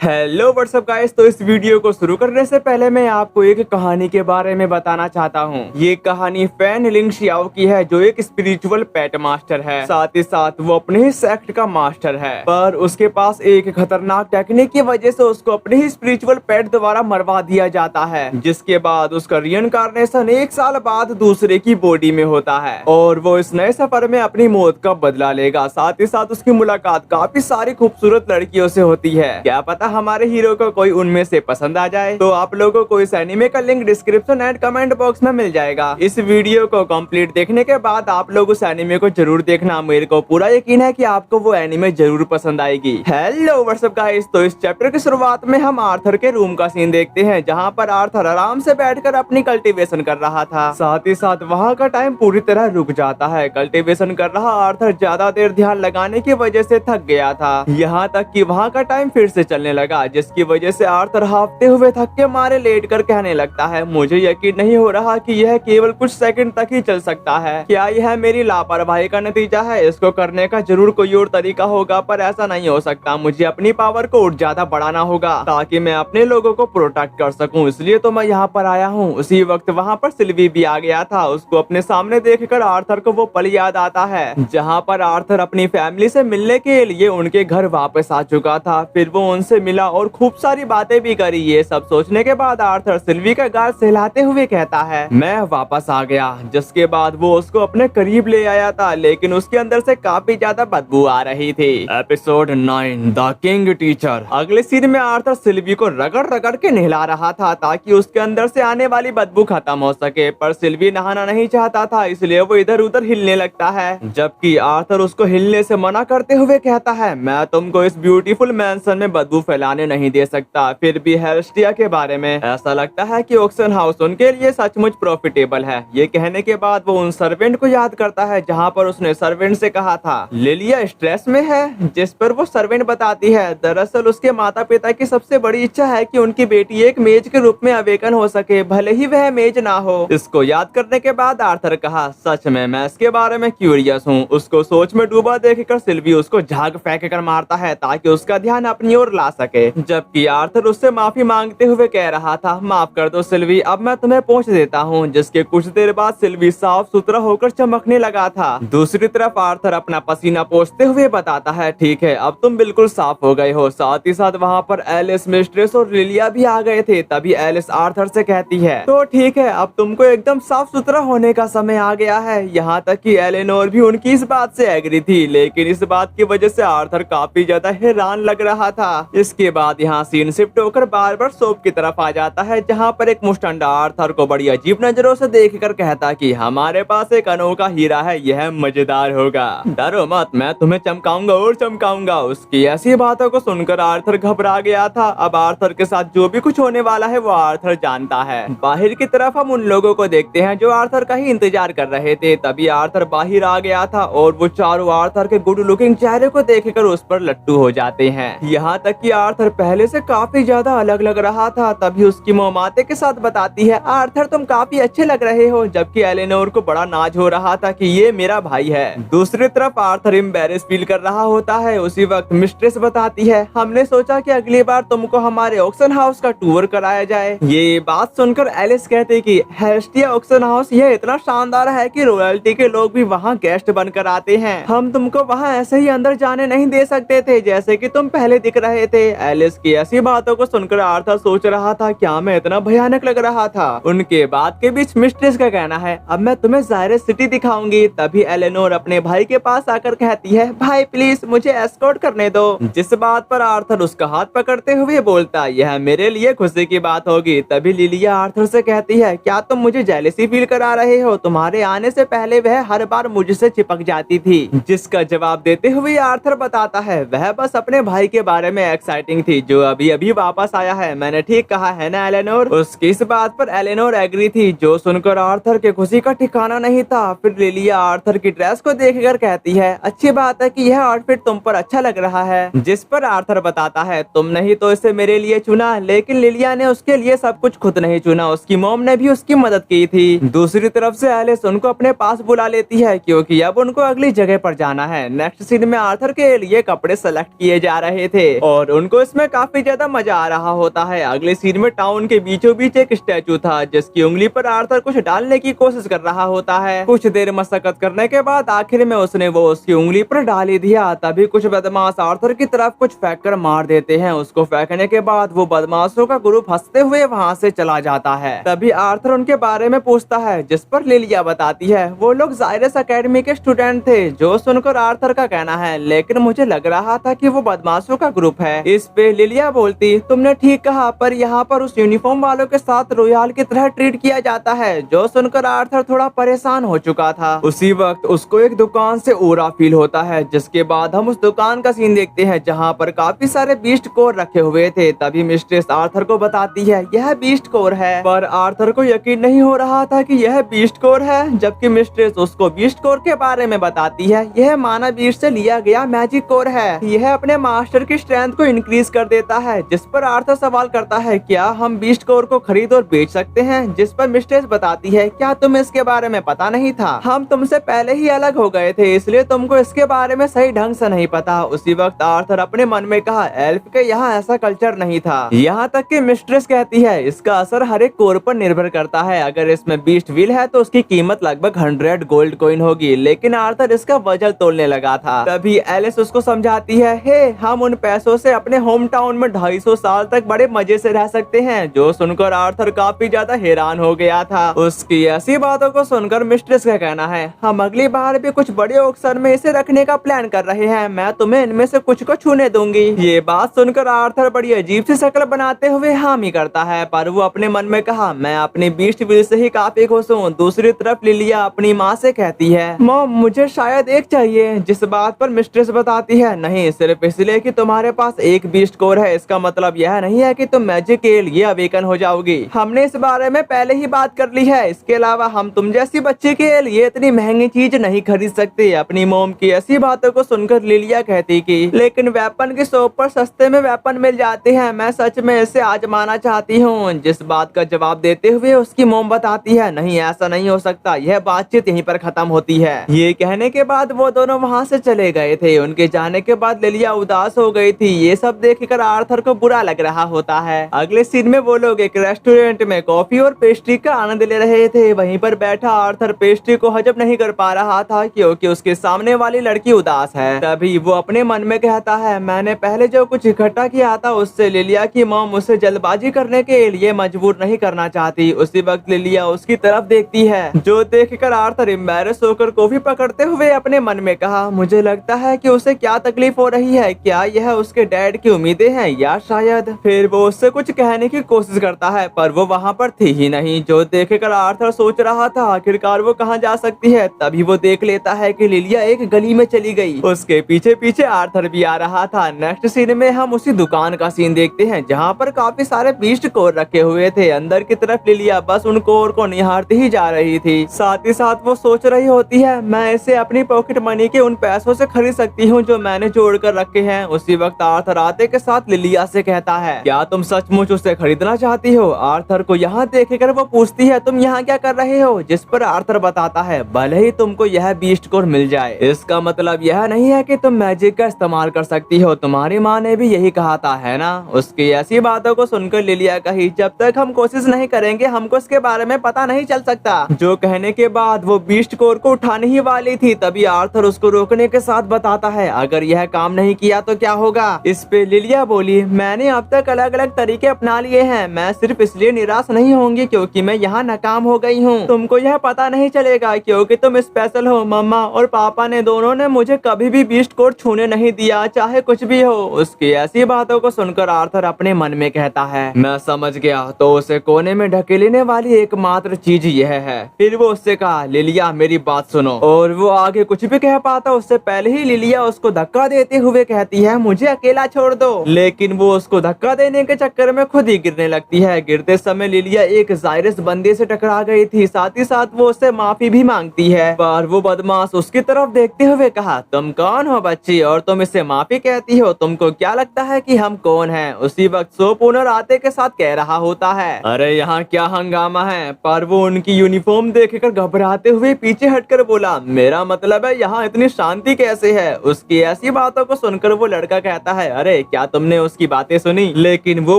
Hello what's up guys. तो इस video को शुरू करने से पहले मैं आपको एक कहानी के बारे में बताना चाहता हूँ। ये कहानी फैन लिंग शियाओ की है, जो एक स्पिरिचुअल पेट मास्टर है। साथ ही साथ वो अपने ही सेक्ट का मास्टर है, पर उसके पास एक खतरनाक टेक्निक की वजह से उसको अपने ही स्पिरिचुअल पेट द्वारा मरवा दिया जाता है, जिसके बाद उसका रिइंकार्नेशन 1 साल बाद दूसरे की बॉडी में होता है और वो इस नए सफर में अपनी मौत का बदला लेगा। साथ ही साथ उसकी मुलाकात काफी सारी खूबसूरत लड़कियों से होती है। क्या पता हमारे हीरो को कोई उनमें से पसंद आ जाए। तो आप लोगों को इस एनिमे का link description and comment box में मिल जाएगा। इस वीडियो को कंप्लीट देखने के बाद आप लोग उस एनिमे को जरूर देखना। मेरे को पूरा यकीन है कि आपको वो एनिमे जरूर पसंद आएगी। Hello what's up guys. तो इस चैप्टर की शुरुआत में हम आर्थर के रूम का सीन देखते हैं, जहाँ पर आर्थर आराम से बैठकर अपनी कल्टीवेशन कर रहा था। साथ ही साथ वहाँ का टाइम पूरी तरह रुक जाता है। कल्टीवेशन कर रहा आर्थर ज्यादा देर ध्यान लगाने की वजह से थक गया था, यहाँ तक कि वहाँ का टाइम फिर से चलने लगा, जिसकी वजह से आर्थर हाफते हुए थक के मारे लेट कर कहने लगता है, मुझे यकीन नहीं हो रहा कि यह केवल कुछ सेकंड तक ही चल सकता है। क्या यह मेरी लापरवाही का नतीजा है? इसको करने का जरूर कोई और तरीका होगा, पर ऐसा नहीं हो सकता। मुझे अपनी पावर को और ज्यादा बढ़ाना होगा ताकि मैं अपने लोगों को प्रोटेक्ट कर सकूं, इसलिए तो मैं यहाँ पर आया हूँ। उसी वक्त वहाँ पर सिल्वी भी आ गया था। उसको अपने सामने देखकर आर्थर को वो पल याद आता है जहाँ पर आर्थर अपनी फैमिली से मिलने के लिए उनके घर वापस आ चुका था। फिर वो उनसे मिला और खूब सारी बातें भी करी। ये सब सोचने के बाद आर्थर सिल्वी का गाल सहलाते हुए कहता है, मैं वापस आ गया। जिसके बाद वो उसको अपने करीब ले आया था, लेकिन उसके अंदर से काफी ज्यादा बदबू आ रही थी। Episode 9 the king teacher. अगले सीन में आर्थर सिल्वी को रगड़ रगड़ के नहला रहा था ताकि उसके अंदर से आने वाली बदबू खत्म हो सके, पर सिल्वी नहाना नहीं चाहता था, इसलिए वो इधर उधर हिलने लगता है। जबकि आर्थर उसको हिलने से मना करते हुए कहता है, मैं तुमको इस ब्यूटीफुल मैंसन में बदबू फैलाने नहीं दे सकता। फिर भी हेल्स्टिया के बारे में ऐसा लगता है कि ऑक्सन हाउस उनके लिए सचमुच प्रॉफिटेबल है। ये कहने के बाद वो उन सर्वेंट को याद करता है जहाँ पर उसने सर्वेंट से कहा था लिलिया स्ट्रेस में है, जिस पर वो सर्वेंट बताती है दरअसल उसके माता पिता की सबसे बड़ी इच्छा है कि उनकी बेटी एक मेज के रूप में अवेकन हो सके, भले ही वह मेज ना हो। इसको याद करने के बाद आर्थर कहा, सच में मैं इसके बारे में क्यूरियस हूँ। उसको सोच में डूबा देखकर सिल्वी उसको झाग फेंक कर मारता है ताकि उसका ध्यान अपनी ओर ला सके। जबकि आर्थर उससे माफी मांगते हुए कह रहा था, माफ कर दो सिल्वी, अब मैं तुम्हें पहुंच देता हूं। जिसके कुछ देर बाद सिल्वी साफ सुथरा होकर चमकने लगा था। दूसरी तरफ आर्थर अपना पसीना पोंछते हुए बताता है, ठीक है अब तुम बिल्कुल साफ हो गए हो। साथ ही साथ वहाँ पर एलिस, मिस्ट्रेस और लिलिया भी आ गए थे। तभी एलिस आर्थर से कहती है, तो ठीक है अब तुमको एकदम साफ सुथरा होने का समय आ गया है। यहाँ तक कि एलेनोर भी उनकी इस बात से एग्री थी, लेकिन इस बात की वजह से आर्थर काफी ज्यादा हैरान लग रहा था। इसके बाद यहाँ सीन शिफ्ट होकर बार शॉप की तरफ आ जाता है, जहाँ पर एक मुस्टंडा आर्थर को बड़ी अजीब नजरों से देखकर कहता कि हमारे पास एक अनोखा हीरा है, यह मजेदार होगा, डरो मत, मैं तुम्हें चमकाऊंगा और चमकाऊंगा। उसकी ऐसी बातों को सुनकर आर्थर घबरा गया था। अब आर्थर के साथ जो भी कुछ होने वाला है वो आर्थर जानता है। बाहर की तरफ हम उन लोगों को देखते हैं जो आर्थर का ही इंतजार कर रहे थे। तभी आर्थर बाहर आ गया था और वो चारों आर्थर के गुड लुकिंग चेहरे को देखकर उस पर लट्टू हो जाते हैं। यहाँ तक कि आर्थर पहले से काफी ज्यादा अलग लग रहा था। तभी उसकी मोमाते के साथ बताती है, आर्थर तुम काफी अच्छे लग रहे हो। जबकि एलेनोर को बड़ा नाज हो रहा था कि ये मेरा भाई है। दूसरी तरफ आर्थर एम्बैरेस फील कर रहा होता है। उसी वक्त मिस्ट्रेस बताती है, हमने सोचा कि अगली बार तुमको हमारे ऑक्सन हाउस का टूर कराया जाए। ये बात सुनकर एलिस कहते कि हेल्स्टिया ऑक्सन हाउस यह इतना शानदार है कि रॉयल्टी के लोग भी वहाँ गेस्ट बनकर आते हैं। हम तुमको वहाँ ऐसे ही अंदर जाने नहीं दे सकते थे जैसे कि तुम पहले दिख रहे थे। एलिस की ऐसी बातों को सुनकर आर्थर सोच रहा था, क्या मैं इतना भयानक लग रहा था। उनके बात के बीच मिस्ट्रेस का कहना है, अब मैं तुम्हें ज़ायरस सिटी दिखाऊंगी। तभी एलेनोर अपने भाई के पास आकर कहती है, भाई प्लीज मुझे एस्कॉर्ट करने दो। जिस बात पर आर्थर उसका हाथ पकड़ते हुए बोलता, यह मेरे लिए खुशी की बात होगी। तभी लिलिया आर्थर से कहती है, क्या तुम मुझे जेलसी फील करा रहे हो? तुम्हारे आने से पहले वह हर बार मुझसे चिपक जाती थी। जिसका जवाब देते हुए आर्थर बताता है, वह बस अपने भाई के बारे में एक्साइटिंग थी जो अभी अभी वापस आया है। मैंने ठीक कहा है ना एलेनोर? उसकी इस बात पर एलेनोर एग्री थी, जो सुनकर आर्थर के खुशी का ठिकाना नहीं था। फिर लिलिया आर्थर की ड्रेस को देखकर कहती है, अच्छी बात है कि यह आउटफिट तुम पर अच्छा लग रहा है। जिस पर आर्थर बताता है, तुम नहीं तो इसे मेरे लिए चुना, लेकिन लिलिया ने उसके लिए सब कुछ खुद नहीं चुना, उसकी मॉम ने भी उसकी मदद की थी। दूसरी तरफ से एलिस उनको अपने पास बुला लेती है क्योंकि अब उनको अगली जगह पर जाना है। नेक्स्ट सीन में आर्थर के लिए कपड़े सेलेक्ट किए जा रहे थे और उनको उसको इसमें काफी ज्यादा मजा आ रहा होता है। अगले सीन में टाउन के बीचों बीच एक स्टैचू था जिसकी उंगली पर आर्थर कुछ डालने की कोशिश कर रहा होता है। कुछ देर मशक्कत करने के बाद आखिर में उसने वो उसकी उंगली पर डाल ही दिया। तभी कुछ बदमाश आर्थर की तरफ कुछ फेंक कर मार देते हैं। उसको फेंकने के बाद वो बदमाशों का ग्रुप हंसते हुए वहाँ से चला जाता है। तभी आर्थर उनके बारे में पूछता है जिस पर लिलिया बताती है वो लोग जायरस एकेडमी के स्टूडेंट थे। जो सुनकर आर्थर का कहना है लेकिन मुझे लग रहा था कि वो बदमाशों का ग्रुप है। इस पे लिलिया बोलती तुमने ठीक कहा, पर यहाँ पर उस यूनिफॉर्म वालों के साथ रॉयल की तरह ट्रीट किया जाता है। जो सुनकर आर्थर थोड़ा परेशान हो चुका था। उसी वक्त उसको एक दुकान से ओरा फील होता है, जिसके बाद हम उस दुकान का सीन देखते हैं जहाँ पर काफी सारे बीस्ट कोर रखे हुए थे। तभी मिस्ट्रेस आर्थर को बताती है यह बीस्ट कोर है, पर आर्थर को यकीन नहीं हो रहा था कि यह बीस्ट कोर है। जबकि मिस्ट्रेस उसको बीस्ट कोर के बारे में बताती है यह मानव बीस्ट से लिया गया मैजिक कोर है। यह अपने मास्टर की स्ट्रेंथ को इंक्रीज कर देता है। जिस पर आर्थर सवाल करता है क्या हम बीस्ट कोर को खरीद और बेच सकते हैं। जिस पर मिस्ट्रेस बताती है क्या तुम्हें इसके बारे में पता नहीं था, हम तुमसे पहले ही अलग हो गए थे इसलिए तुमको इसके बारे में सही ढंग से नहीं पता। उसी वक्त आर्थर अपने मन में कहा एल्फ के यहाँ ऐसा कल्चर नहीं था। यहाँ तक कि मिस्ट्रेस कहती है इसका असर हर एक कोर पर निर्भर करता है। अगर इसमें बीस्ट व्हील है तो उसकी कीमत लगभग 100 गोल्ड कॉइन होगी। लेकिन आर्थर इसका वजन तोलने लगा था। तभी एलिस उसको समझाती है हे हम उन पैसों से अपने होम टाउन में 250 साल तक बड़े मजे से रह सकते हैं। जो सुनकर आर्थर काफी ज्यादा हैरान हो गया था। उसकी ऐसी बातों को सुनकर मिस्ट्रेस का कहना है हम अगली बार भी कुछ बड़े ऑक्शन में इसे रखने का प्लान कर रहे हैं। मैं तुम्हें इनमें से कुछ को छूने दूंगी। ये बात सुनकर आर्थर बड़ी अजीब सी शक्ल बनाते हुए हामी करता है, पर वो अपने मन में कहा मैं अपनी बीस्ट व्हील से ही काफी खुश हूँ। दूसरी तरफ लिलिया अपनी माँ से कहती है मॉम मुझे शायद एक चाहिए। जिस बात पर मिस्ट्रेस बताती है नहीं, सिर्फ इसलिए कि तुम्हारे पास एक बीस्ट कोर है इसका मतलब यह नहीं है कि तुम मैजिक के लिए अवेकन हो जाओगी। हमने इस बारे में पहले ही बात कर ली है। इसके अलावा हम तुम जैसी बच्चे के लिए इतनी महंगी चीज नहीं खरीद सकते। अपनी मोम की ऐसी बातों को सुनकर लिलिया कहती कि लेकिन वेपन की शॉप पर सस्ते में वेपन मिल जाते हैं, मैं सच में इसे आजमाना चाहती हूँ। जिस बात का जवाब देते हुए उसकी मोम बताती है नहीं ऐसा नहीं हो सकता। यह बातचीत यहीं पर खत्म होती है। ये कहने के बाद वो दोनों वहाँ से चले गए थे। उनके जाने के बाद लिलिया उदास हो गई थी। ये सब देखकर आर्थर को बुरा लग रहा होता है। अगले सीन में वो लोग एक रेस्टोरेंट में कॉफी और पेस्ट्री का आनंद ले रहे थे। वहीं पर बैठा आर्थर पेस्ट्री को हजम नहीं कर पा रहा था क्योंकि उसके सामने वाली लड़की उदास है। तभी वो अपने मन में कहता है मैंने पहले जो कुछ इकट्ठा किया था उससे लिलिया की मॉम उसे जल्दबाजी करने के लिए मजबूर नहीं करना चाहती। उसी वक्त लिलिया उसकी तरफ देखती है जो देखकर आर्थर एम्बैरेस होकर कॉफी पकड़ते हुए अपने मन में कहा मुझे लगता है कि उसे क्या तकलीफ हो रही है। क्या यह उसके डैड की उम्मीदें हैं या शायद। फिर वो उससे कुछ कहने की कोशिश करता है पर वो वहाँ पर थी ही नहीं। जो देखकर आर्थर सोच रहा था आखिरकार वो कहाँ जा सकती है। तभी वो देख लेता है कि लिलिया एक गली में चली गई। उसके पीछे पीछे आर्थर भी आ रहा था। नेक्स्ट सीन में हम उसी दुकान का सीन देखते हैं जहाँ पर काफी सारे बीस्ट कोर रखे हुए थे। अंदर की तरफ लिलिया बस उन कोर को निहारती ही जा रही थी। साथ ही साथ वो सोच रही होती है मैं इसे अपनी पॉकेट मनी के उन पैसों से खरीद सकती हूँ जो मैंने जोड़ कर रखे हैं। उसी वक्त आर्थर आते के साथ लिलिया से कहता है क्या तुम सचमुच उसे खरीदना चाहती हो। आर्थर को यहाँ देखकर वो पूछती है तुम यहाँ क्या कर रहे हो। जिस पर आर्थर बताता है भले ही तुमको यह बीस्ट कोर मिल जाए इसका मतलब यह नहीं है कि तुम मैजिक का इस्तेमाल कर सकती हो। तुम्हारी माँ ने भी यही कहा था है ना। उसकी ऐसी बातों को सुनकर लिलिया कही जब तक हम कोशिश नहीं करेंगे हमको इसके बारे में पता नहीं चल सकता। जो कहने के बाद वो बीस्ट कोर को उठाने ही वाली थी तभी आर्थर उसको रोकने के साथ बताता है अगर यह काम नहीं किया तो क्या होगा। इस पे लिलिया बोली मैंने अब तक अलग अलग तरीके अपना लिए हैं। मैं सिर्फ इसलिए निराश नहीं होंगी क्योंकि मैं यहाँ नाकाम हो गई हूँ। तुमको यह पता नहीं चलेगा क्योंकि तुम स्पेशल हो। मम्मा और पापा ने दोनों ने मुझे कभी भी बीस्ट कोर छूने नहीं दिया चाहे कुछ भी हो। उसकी ऐसी बातों को सुनकर आर्थर अपने मन में कहता है मैं समझ गया तो उसे कोने में ढकेलने वाली एकमात्र चीज यह है। फिर वो उससे कहा लिलिया मेरी बात सुनो। और वो आगे कुछ भी कह पाता उससे पहले ही लिलिया उसको धक्का देते हुए कहती है मुझे अकेला छोड़ दो। लेकिन वो उसको धक्का देने के चक्कर में खुद ही गिरने लगती है। गिरते समय लिलिया एक जायरस बंदे से टकरा गई थी। साथ ही साथ वो उससे माफी भी मांगती है पर वो बदमाश उसकी तरफ देखते हुए कहा तुम कौन हो बच्ची और तुम इससे माफी कहती हो। तुमको क्या लगता है कि हम कौन हैं। उसी वक्त शॉप ओनर आते के साथ कह रहा होता है अरे यहाँ क्या हंगामा है। पर वो उनकी यूनिफॉर्म देखकर घबराते हुए पीछे हटकर बोला मेरा मतलब है यहाँ इतनी शांति कैसे है। उसकी ऐसी बातों को सुनकर वो लड़का कहता है अरे थे, क्या तुमने उसकी बातें सुनी? लेकिन वो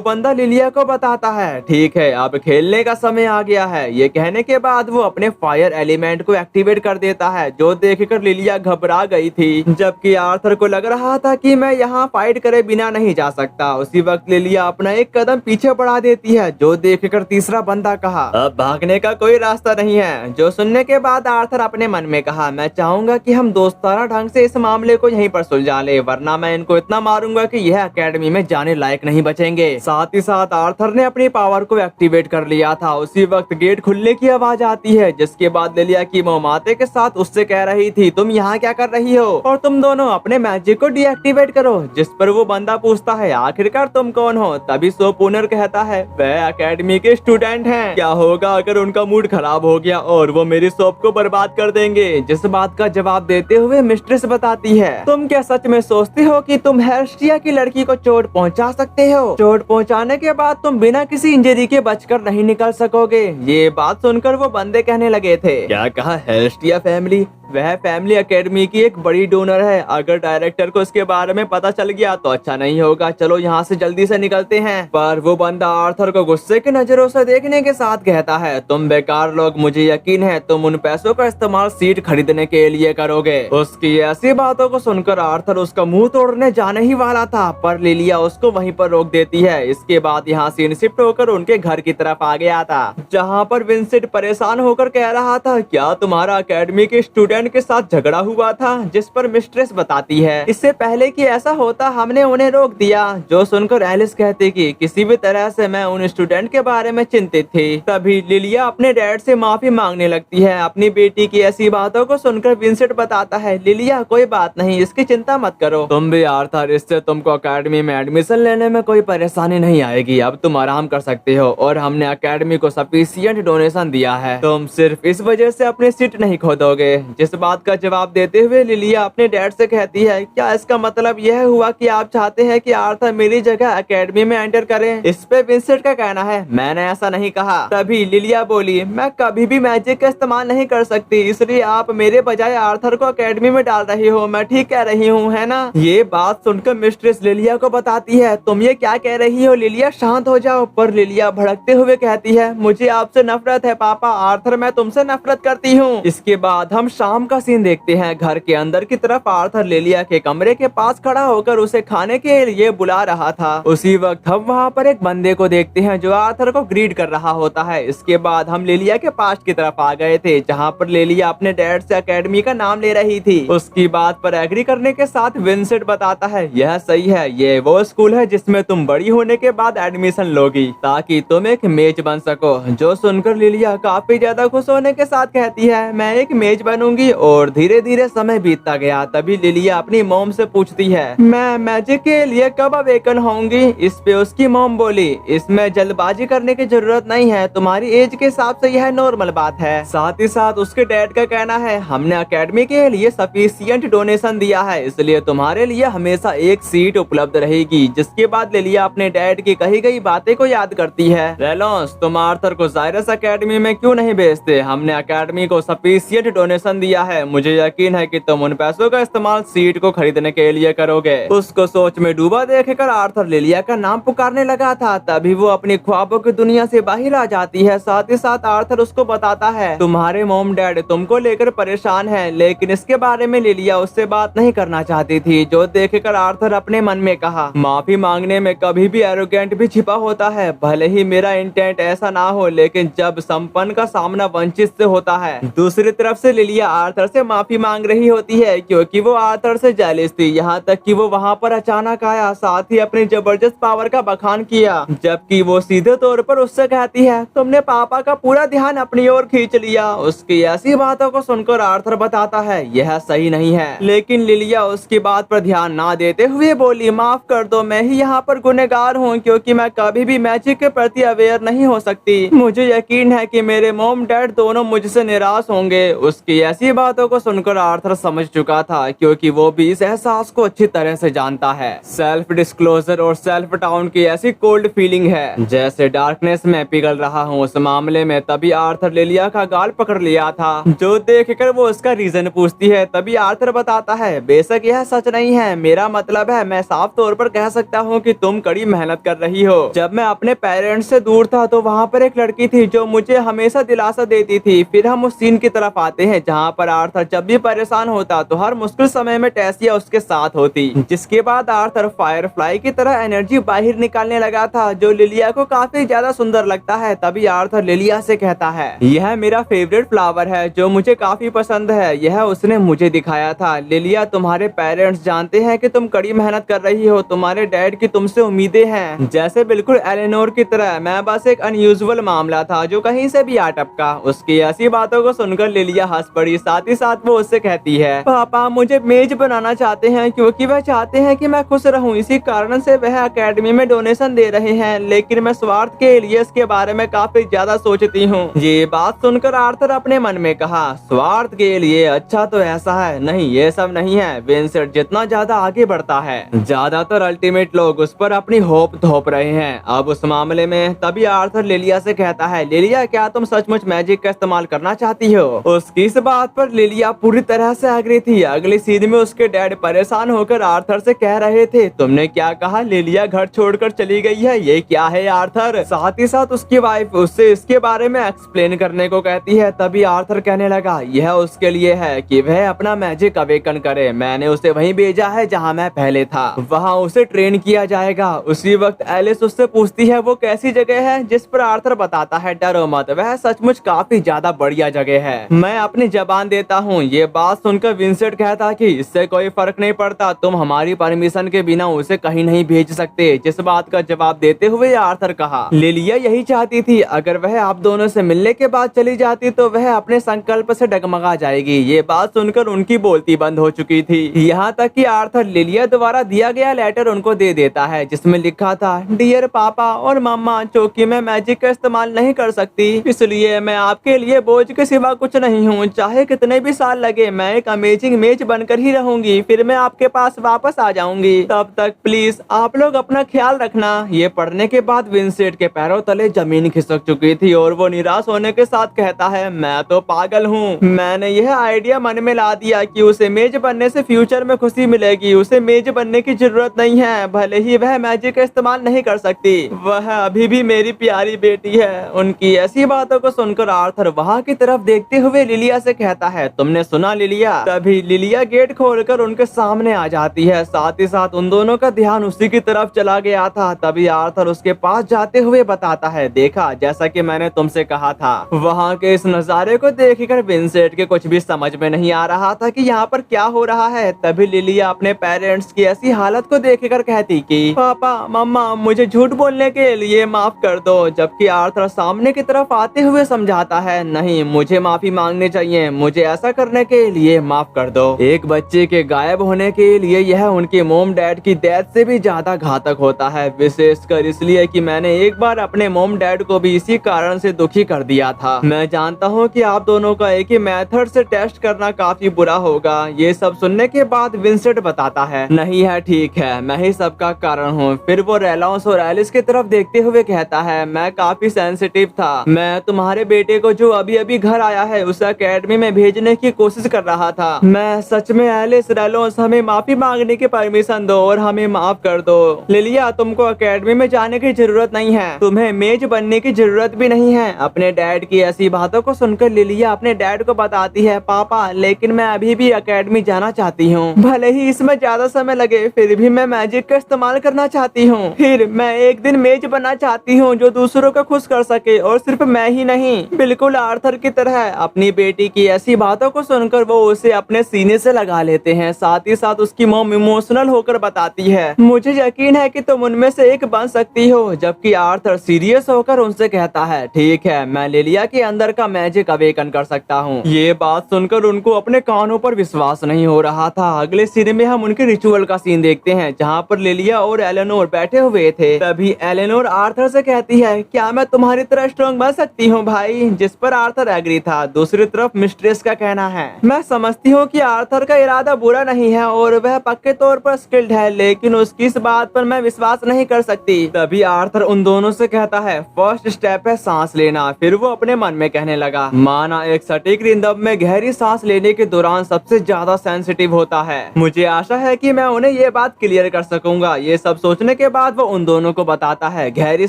बंदा लिलिया को बताता है ठीक है अब खेलने का समय आ गया है। ये कहने के बाद वो अपने फायर एलिमेंट को एक्टिवेट कर देता है, जो देखकर लिलिया घबरा गई थी, जबकि आर्थर को लग रहा था कि मैं यहाँ फाइट करे बिना नहीं जा सकता। उसी वक्त लिलिया अपना एक कदम पीछे बढ़ा देती है, जो देखकर तीसरा बंदा कहा अब भागने का कोई रास्ता नहीं है। जो सुनने के बाद आर्थर अपने मन में कहा मैं चाहूंगा कि हम दोस्ताना ढंग से इस मामले को यहीं पर सुलझा ले, वरना मैं इनको इतना मारूंगा कि यह एकेडमी में जाने लायक नहीं बचेंगे। साथ ही साथ आर्थर ने अपनी पावर को एक्टिवेट कर लिया था। उसी वक्त गेट खुलने की आवाज आती है, जिसके बाद लिलिया की मोमाते के साथ उससे कह रही थी तुम यहाँ क्या कर रही हो और तुम दोनों अपने मैजिक को डीएक्टिवेट करो। जिस पर वो बंदा पूछता है आखिरकार तुम कौन हो? तभी सोपूनर कहता है वह एकेडमी के स्टूडेंट हैं, क्या होगा अगर उनका मूड खराब हो गया और वो मेरी शॉप को बर्बाद कर देंगे। जिस बात का जवाब देते हुए मिस्ट्रेस बताती है तुम क्या सच में सोचते हो कि तुम हेस्टिया की लड़की को चोट पहुंचा सकते हो? चोट पहुंचाने के बाद तुम बिना किसी इंजरी के बचकर नहीं निकल सकोगे। ये बात सुनकर वो बंदे कहने लगे थे क्या कहा हेस्टिया फैमिली? वह फैमिली एकेडमी की एक बड़ी डोनर है, अगर डायरेक्टर को इसके बारे में पता चल गया तो अच्छा नहीं होगा, चलो यहाँ से जल्दी से निकलते हैं। पर वो बंदा आर्थर को गुस्से की नजरों से देखने के साथ कहता है तुम बेकार लोग, मुझे यकीन है तुम उन पैसों का इस्तेमाल सीट खरीदने के लिए करोगे। उसकी ऐसी बातों को सुनकर आर्थर उसका मुंह तोड़ने जाने ही वाला था, पर लिलिया उसको वहीं पर रोक देती है। इसके बाद यहाँ सीन शिफ्ट होकर उनके घर की तरफ आ गया था, जहाँ पर विंसेंट परेशान होकर कह रहा था क्या तुम्हारा एकेडमी के स्टूडेंट के साथ झगड़ा हुआ था? जिस पर मिस्ट्रेस बताती है इससे पहले कि ऐसा होता हमने उन्हें रोक दिया। जो सुनकर एलिस कहती कि किसी भी तरह से मैं उन स्टूडेंट के बारे में चिंतित थी। तभी लिलिया अपने डैड से माफी मांगने लगती है। अपनी बेटी की ऐसी बातों को सुनकर विंसेंट बताता है लिलिया कोई बात नहीं, इसकी चिंता मत करो, तुम भी आर्थर, इससे तुमको एकेडमी में एडमिशन लेने में कोई परेशानी नहीं आएगी। अब तुम आराम कर सकते हो और हमने एकेडमी को सफिशिएंट डोनेशन दिया है, तुम सिर्फ इस वजह से अपनी सीट नहीं खो दोगे। जिस बात का जवाब देते हुए लिलिया अपने डैड से कहती है क्या इसका मतलब यह हुआ कि आप चाहते हैं कि आर्थर मेरी जगह एकेडमी में एंटर करें? इस पे विंसेंट का कहना है मैंने ऐसा नहीं कहा। तभी लिलिया बोली मैं कभी भी मैजिक का इस्तेमाल नहीं कर सकती, इसलिए आप मेरे बजाय आर्थर को एकेडमी में डाल रही हो, मैं ठीक कह रही हूँ है ना? ये बात सुनकर मिस्ट्रेस लिलिया को बताती है तुम ये क्या कह रही हो लिलिया, शांत हो जाओ। पर लिलिया भड़कते हुए कहती है मुझे आपसे नफरत है पापा, आर्थर मैं तुमसे नफरत करती हूँ। इसके बाद हम शाम का सीन देखते हैं। घर के अंदर की तरफ आर्थर लिलिया के कमरे के पास खड़ा होकर उसे खाने के लिए बुला रहा था। उसी वक्त हम वहाँ पर एक बंदे को देखते हैं जो आर्थर को ग्रीट कर रहा होता है। इसके बाद हम लिलिया के पास की तरफ आ गए थे, जहाँ पर लिलिया अपने डैड से एकेडमी का नाम ले रही थी। उसकी बात पर एग्री करने के साथ विंसेंट बताता है यह सही है, ये वो स्कूल है जिसमें तुम बड़ी होने के बाद एडमिशन लोगी ताकि तुम एक मेज बन सको। जो सुनकर लिलिया काफी ज्यादा खुश होने के साथ कहती है मैं एक मेज बनूंगी। और धीरे धीरे समय बीतता गया। तभी लिलिया अपनी मॉम से पूछती है मैं मैजिक के लिए कब अवेकन होंगी? इस पे उसकी मॉम बोली इसमें जल्दबाजी करने की जरूरत नहीं है, तुम्हारी एज के हिसाब से यह नॉर्मल बात है। साथ ही साथ उसके डैड का कहना है हमने एकेडमी के लिए सफिशिएंट डोनेशन दिया है, इसलिए तुम्हारे लिए हमेशा एक सीट उपलब्ध रहेगी। जिसके बाद लिलिया अपने डैड की कही गई बातें को याद करती है। रेलोंस तुम आर्थर को जायरस एकेडमी में क्यों नहीं भेजते? हमने एकेडमी को सफिशिएंट डोनेशन दिया है, मुझे यकीन है कि तुम उन पैसों का इस्तेमाल सीट को खरीदने के लिए करोगे। उसको सोच में डूबा देखकर आर्थर लिलिया का नाम पुकारने लगा था। तभी वो अपनी ख्वाबों की दुनिया से बाहर आ जाती है। साथ ही साथ आर्थर उसको बताता है तुम्हारे मॉम डैड तुमको लेकर परेशान है, लेकिन इसके बारे में लिलिया उससे बात नहीं करना चाहती थी। जो देखकर आर्थर अपने मन में कहा माफी मांगने में कभी भी एरोगेंट भी छिपा होता है, भले ही मेरा इंटेंट ऐसा ना हो, लेकिन जब संपन्न का सामना वंचित से होता है। दूसरी तरफ से लिलिया आर्थर से माफी मांग रही होती है क्योंकि वो आर्थर से जेलस थी, यहाँ तक कि वो वहाँ पर अचानक आया, साथ ही अपनी जबरदस्त पावर का बखान किया। जबकि वो सीधे तौर पर उससे कहती है तुमने पापा का पूरा ध्यान अपनी ओर खींच लिया। उसकी ऐसी बातों को सुनकर आर्थर बताता है यह सही नहीं है, लेकिन लिलिया उसकी बात पर ध्यान ना देते हुए बोली माफ कर दो, मैं ही यहाँ पर गुनहगार हूँ क्योंकि मैं कभी भी मैजिक के प्रति अवेयर नहीं हो सकती। मुझे यकीन है कि मेरे मॉम डैड दोनों मुझसे निराश होंगे। उसकी ऐसी ऐसी बातों को सुनकर आर्थर समझ चुका था, क्योंकि वो भी इस एहसास को अच्छी तरह से जानता है। सेल्फ डिस्क्लोजर और सेल्फ टाउन की ऐसी कोल्ड फीलिंग है जैसे डार्कनेस में पिघल रहा हूँ। उस मामले में तभी आर्थर लिलिया का गाल पकड़ लिया था, जो देखकर वो उसका रीजन पूछती है। तभी आर्थर बताता है, बेशक यह सच नहीं है, मेरा मतलब है मैं साफ तौर पर कह सकता हूँ कि तुम कड़ी मेहनत कर रही हो। जब मैं अपने पेरेंट्स से दूर था तो वहाँ पर एक लड़की थी जो मुझे हमेशा दिलासा देती थी। फिर हम उस सीन की तरफ आते हैं जहाँ पर आर्थर जब भी परेशान होता तो हर मुश्किल समय में टेसिया उसके साथ होती, जिसके बाद आर्थर फायरफ्लाई की तरह एनर्जी बाहर निकालने लगा था, जो लिलिया को काफी ज्यादा सुंदर लगता है। तभी आर्थर लिलिया से कहता है, यह मेरा फेवरेट फ्लावर है जो मुझे काफी पसंद है, यह उसने मुझे दिखाया था। लिलिया, तुम्हारे पेरेंट्स जानते हैं कि तुम कड़ी मेहनत कर रही हो, तुम्हारे डैड की तुमसे उम्मीदें हैं, जैसे बिल्कुल एलेनोर की तरह। मैं बस एक अनयूजुअल मामला था जो कहीं से भी आ टपका। उसकी ऐसी बातों को सुनकर लिलिया हंस पड़ी। साथ ही साथ वो उससे कहती है, पापा मुझे मेज बनाना चाहते हैं क्योंकि वह चाहते हैं कि मैं खुश रहूं, इसी कारण से वह एकेडमी में डोनेशन दे रहे हैं, लेकिन मैं स्वार्थ के लिए इसके बारे में काफी ज्यादा सोचती हूँ। ये बात सुनकर आर्थर अपने मन में कहा, स्वार्थ के लिए? अच्छा तो ऐसा है, नहीं ये सब नहीं है। विंसेंट जितना ज्यादा आगे बढ़ता है, ज्यादातर अल्टीमेट लोग उस पर अपनी होप थोप रहे हैं। अब उस मामले में तभी आर्थर लिलिया से कहता है, लिलिया क्या तुम सचमुच मैजिक का इस्तेमाल करना चाहती हो? उसकी इस बात पर लिलिया पूरी तरह से एग्री थी। अगली सीन में उसके डैड परेशान होकर आर्थर से कह रहे थे, तुमने क्या कहा? लिलिया घर छोड़कर चली गई है, ये क्या है आर्थर? साथ ही साथ उसकी वाइफ उससे इसके बारे में एक्सप्लेन करने को कहती है। तभी आर्थर कहने लगा, यह उसके लिए है कि वह अपना मैजिक अवेकन करे। मैंने उसे वहीं भेजा है जहां मैं पहले था, वहां उसे ट्रेन किया जाएगा। उसी वक्त एलिस उससे पूछती है वो कैसी जगह है, जिस पर आर्थर बताता है, डरो मत, वह सचमुच काफी ज्यादा बढ़िया जगह है, मैं अपनी जबान देता हूँ। ये बात सुनकर विंसेंट कहता कि इससे कोई फर्क नहीं पड़ता, तुम हमारी परमिशन के बिना उसे कहीं नहीं भेज सकते। जिस बात का जवाब देते हुए आर्थर कहा, लिलिया यही चाहती थी, अगर वह आप दोनों से मिलने के बाद चली जाती तो वह अपने संकल्प से डगमगा जाएगी। ये बात सुनकर उनकी बोलती बंद हो चुकी थी। यहाँ तक कि आर्थर लिलिया द्वारा दिया गया लेटर उनको दे देता है, जिसमें लिखा था, डियर पापा और मम्मा, चूंकि मैं मैजिक का इस्तेमाल नहीं कर सकती, इसलिए मैं आपके लिए बोझ के सिवा कुछ नहीं हूँ। चाहे कितने भी साल लगे, मैं एक अमेजिंग मेज बनकर ही रहूंगी, फिर मैं आपके पास वापस आ जाऊंगी। तब तक प्लीज आप लोग अपना ख्याल रखना। ये पढ़ने के बाद विंसेंट के पैरों तले जमीन खिसक चुकी थी और वो निराश होने के साथ कहता है, मैं तो पागल हूँ, मैंने यह आइडिया मन में ला दिया कि उसे मेज बनने से फ्यूचर में खुशी मिलेगी। उसे मेज बनने की जरूरत नहीं है, भले ही वह मैजिक का इस्तेमाल नहीं कर सकती, वह अभी भी मेरी प्यारी बेटी है। उनकी ऐसी बातों को सुनकर आर्थर वहाँ की तरफ देखते हुए लिलिया से कहता है, तुमने सुना लिलिया? तभी लिलिया गेट खोलकर उनके सामने आ जाती है। साथ ही साथ उन दोनों का ध्यान उसी की तरफ चला गया था। तभी आर्थर उसके पास जाते हुए बताता है, देखा जैसा कि मैंने तुमसे कहा था। वहाँ के इस नजारे को देखकर विंसेंट के कुछ भी समझ में नहीं आ रहा था कि यहाँ पर क्या हो रहा है। तभी लिलिया अपने पेरेंट्स की ऐसी हालत को देखकर कहती कि पापा मम्मा मुझे झूठ बोलने के लिए माफ कर दो, जबकि आर्थर सामने की तरफ आते हुए समझाता है, नहीं मुझे माफी मांगनी चाहिए, मुझे ऐसा करने के लिए माफ कर दो। एक बच्चे के गायब होने के लिए यह उनके मोम डैड की डेथ से भी ज्यादा घातक होता है, विशेषकर इसलिए कि मैंने एक बार अपने मोम डैड को भी इसी कारण से दुखी कर दिया था। मैं जानता हूँ कि आप दोनों का एक ही मेथड से टेस्ट करना काफी बुरा होगा। ये सब सुनने के बाद विंसेंट बताता है, नहीं है ठीक है, मैं ही सबका कारण हूँ। फिर वो रेलॉन्स और एलिस की तरफ देखते हुए कहता है, मैं काफी सेंसिटिव था, मैं तुम्हारे बेटे को जो अभी अभी घर आया है उसे एकेडमी में भेजने की कोशिश कर रहा था। मैं सच में एलिस, रेलॉन्स हमें माफी मांगने की परमिशन दो और हमें माफ कर दो। लिलिया तुमको एकेडमी में जाने की जरूरत नहीं है, तुम्हें मेज बनने की जरूरत भी नहीं है। अपने डैड की ऐसी बातों को सुनकर लिलिया अपने डैड को बताती है, पापा लेकिन मैं अभी भी एकेडमी जाना चाहती हूँ, भले ही इसमें ज्यादा समय लगे, फिर भी मैं मैजिक का इस्तेमाल करना चाहती हूँ। फिर मैं एक दिन मेज बनना चाहती हूँ जो दूसरों को खुश कर सके, और सिर्फ मैं ही नहीं, बिल्कुल आर्थर की तरह। अपनी बेटी की ऐसी बातों को सुनकर वो उसे अपने सीने से लगा लेते हैं। साथ ही साथ उसकी मॉम इमोशनल होकर बताती है, मुझे यकीन है कि तुम उनमें से एक बन सकती हो। जबकि आर्थर सीरियस होकर उनसे कहता है, ठीक है, मैं लिलिया के अंदर का मैजिक अवेकन कर सकता हूँ। ये बात सुनकर उनको अपने कानों पर विश्वास नहीं हो रहा था। अगले सीन में हम उनके रिचुअल का सीन देखते हैं, जहाँ पर लिलिया और एलेनोर बैठे हुए थे। तभी एलेनोर आर्थर से कहती है, क्या मैं तुम्हारी तरह स्ट्रॉन्ग बन सकती हूँ भाई? जिस पर आर्थर एग्री था। दूसरी तरफ मिस्ट्रेस इसका कहना है। मैं समझती हूँ कि आर्थर का इरादा बुरा नहीं है और वह पक्के तौर पर स्किल्ड है, लेकिन उसकी इस बात पर मैं विश्वास नहीं कर सकती। तभी आर्थर उन दोनों से कहता है, फर्स्ट स्टेप है सांस लेना। फिर वो अपने मन में कहने लगा, माना एक सटीक रिदम में गहरी सांस लेने के दौरान सबसे ज्यादा सेंसिटिव होता है। मुझे आशा है कि मैं उन्हें ये बात क्लियर कर सकूंगा। ये सब सोचने के बाद वो उन दोनों को बताता है, गहरी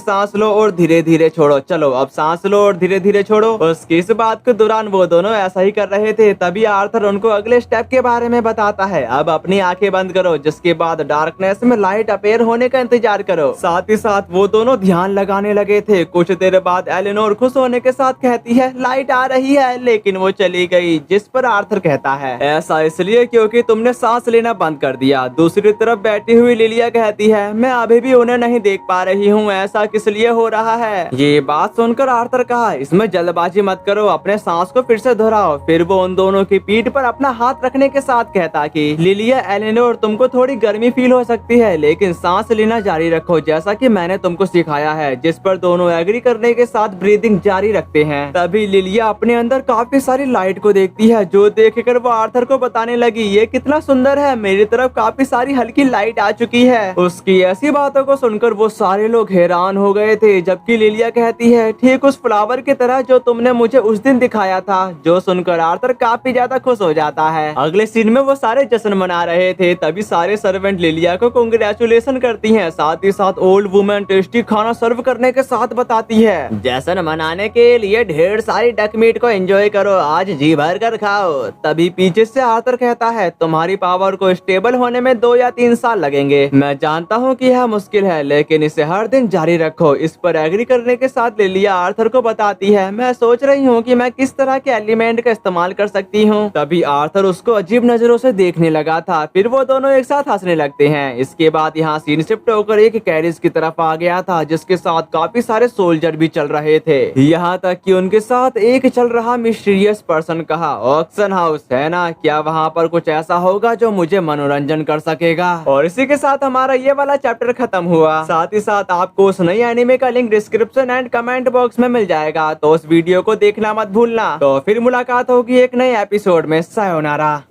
सांस लो और धीरे धीरे छोड़ो। चलो अब सांस लो और धीरे धीरे छोड़ो। उसकी इस बात के दौरान वो दोनों ऐसा ही कर रहे थे। तभी आर्थर उनको अगले स्टेप के बारे में बताता है, अब अपनी आंखें बंद करो, जिसके बाद डार्कनेस में लाइट अपेयर होने का इंतजार करो। साथ ही साथ वो दोनों ध्यान लगाने लगे थे। कुछ देर बाद एलेनोर खुश होने के साथ कहती है, लाइट आ रही है, लेकिन वो चली गई। जिस पर आर्थर कहता है, ऐसा इसलिए क्योंकि तुमने सांस लेना बंद कर दिया। दूसरी तरफ बैठी हुई लिलिया कहती है, मैं अभी भी उन्हें नहीं देख पा रही हूँ, ऐसा किस लिए हो रहा है। ये बात सुनकर आर्थर कहा, इसमें जल्दबाजी मत करो, अपने सांस को फिर से दोहराओ। फिर वो उन दोनों की पीठ पर अपना हाथ रखने के साथ कहता कि लिलिया, एलेनोर, तुमको थोड़ी गर्मी फील हो सकती है, लेकिन सांस लेना जारी रखो जैसा कि मैंने तुमको सिखाया है। जिस पर दोनों एग्री करने के साथ ब्रीदिंग जारी रखते हैं। तभी लिलिया अपने अंदर काफी सारी लाइट को देखती है, जो देखकर वो आर्थर को बताने लगी, ये कितना सुंदर है, मेरी तरफ काफी सारी हल्की लाइट आ चुकी है। उसकी ऐसी बातों को सुनकर वो सारे लोग हैरान हो गए थे। जबकि लिलिया कहती है, ठीक उस फ्लावर की तरह जो तुमने मुझे उस दिन दिखाया था। जो सुनकर आर्थर काफी ज्यादा खुश हो जाता है। अगले सीन में वो सारे जश्न मना रहे थे। तभी सारे सर्वेंट लिलिया को कांग्रेचुलेशन करती हैं। साथ ही साथ ओल्ड वुमेन टेस्टी खाना सर्व करने के साथ बताती है, जश्न मनाने के लिए ढेर सारी डक मीट को एंजॉय करो, आज जी भर कर खाओ। तभी पीछे से आर्थर कहता है, तुम्हारी पावर को स्टेबल होने में 2 या 3 साल लगेंगे। मैं जानता हूँ कि यह मुश्किल है, लेकिन इसे हर दिन जारी रखो। इस पर एग्री करने के साथ लिलिया आर्थर को बताती है, मैं सोच रही हूँ कि मैं किस तरह के एलिमेंट का इस्तेमाल कर सकती हूँ। तभी आर्थर उसको अजीब नजरों से देखने लगा था। फिर वो दोनों एक साथ हंसने लगते हैं। इसके बाद यहाँ सीन शिफ्ट होकर एक कैरिज की तरफ आ गया था, जिसके साथ काफी सारे सोल्जर भी चल रहे थे। यहाँ तक कि उनके साथ एक चल रहा मिस्टीरियस पर्सन कहा, ऑक्शन हाउस है ना, क्या वहाँ पर कुछ ऐसा होगा जो मुझे मनोरंजन कर सकेगा। और इसी के साथ हमारा ये वाला चैप्टर खत्म हुआ। साथ ही साथ आपको उस नई एनिमे का link description and comment box में मिल जाएगा, तो उस वीडियो को देखना मत भूलना। तो फिर मुलाकात होगी एक नए एपिसोड में। सायोनारा।